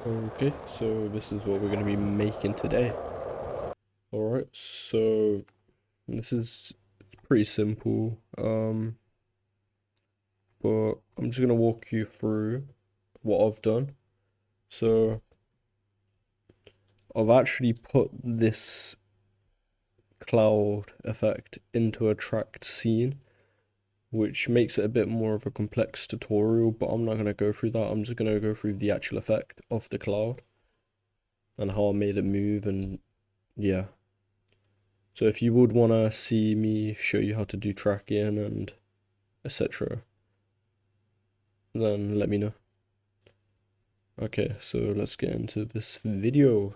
Okay, so this is what we're going to be making today. Alright, so this is pretty simple, but I'm just going to walk you through what I've done. So I've actually put this cloud effect into a tracked scene, which makes it a bit more of a complex tutorial, but I'm not going to go through that. I'm just going to go through the actual effect of the cloud and how I made it move, and yeah. So if you would want to see me show you how to do tracking and etc., then let me know. Okay, so let's get into this video.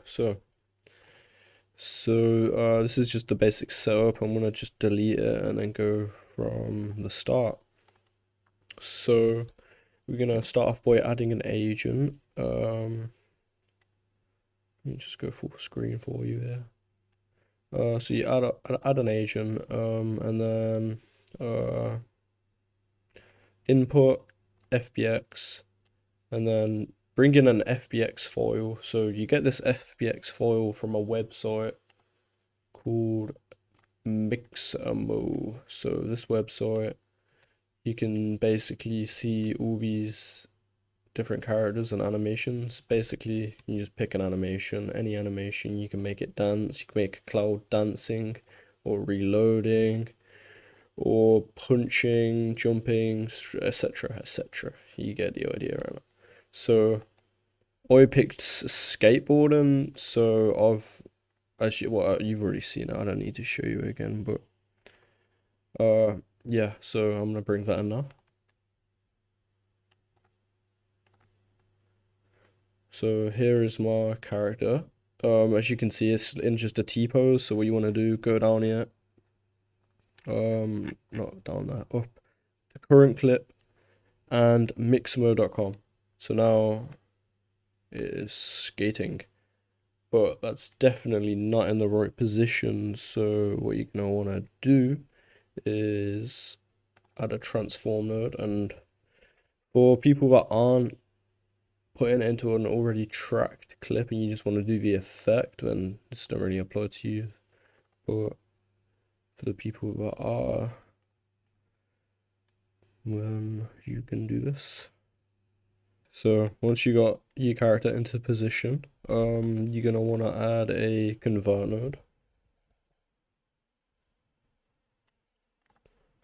This is just the basic setup. I'm gonna just delete it and then go from the start. So we're gonna start off by adding an agent. Let me just go full screen for you here. So you add an agent, and then input FBX, and then bring in an FBX file. So you get this FBX file from a website called Mixamo. So this website, you can basically see all these different characters and animations. Basically, you just pick an animation, any animation. You can make it dance, you can make a cloud dancing or reloading or punching, jumping, etc., etc. You get the idea, right? So I picked skateboarding, so I've actually, well, you've already seen it, I don't need to show you again, but yeah, so I'm gonna bring that in now. So here is my character. As you can see, it's in just a T-pose, so what you want to do, go down here, not down there, up the current clip and mixmo.com. So now it is skating, but that's definitely not in the right position. So what you're gonna want to do is add a transform node, and for people that aren't putting it into an already tracked clip and you just want to do the effect, then this don't really apply to you. But for the people that are, then you can do this. So once you got your character into position, you're gonna want to add a convert node,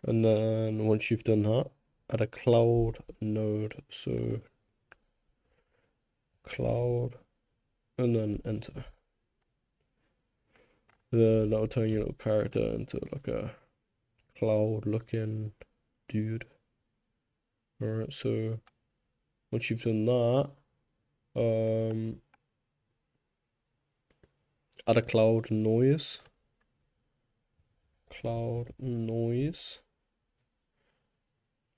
and then once you've done that, add a cloud node. So cloud, and then enter. Then that'll turn your little character into like a cloud looking dude. Alright, so once you've done that, add a cloud noise. Cloud noise.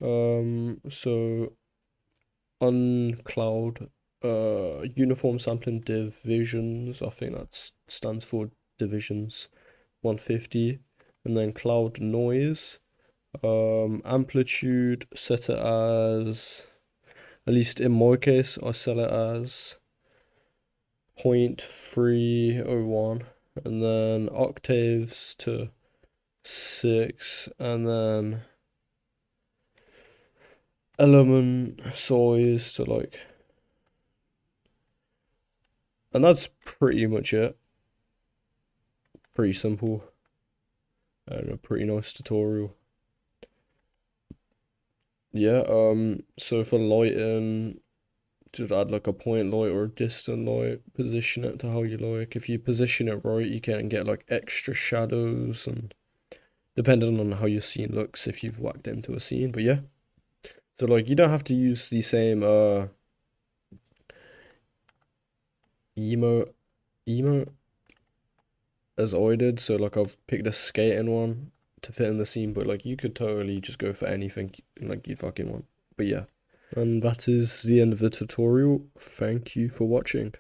So on cloud, uniform sampling divisions, I think that stands for divisions 150, and then cloud noise, amplitude, set it as, at least in my case, I set it as 0.301, and then octaves to 6, and then element size to like, and that's pretty much it. Pretty simple and a pretty nice tutorial. Yeah, so for lighting, just add like a point light or a distant light, position it to how you like. If you position it right, you can get like extra shadows, and depending on how your scene looks, if you've whacked into a scene. But yeah, so like you don't have to use the same emote as I did. So like I've picked a skating one to fit in the scene, but like you could totally just go for anything like you fucking want. But yeah, and that is the end of the tutorial. Thank you for watching.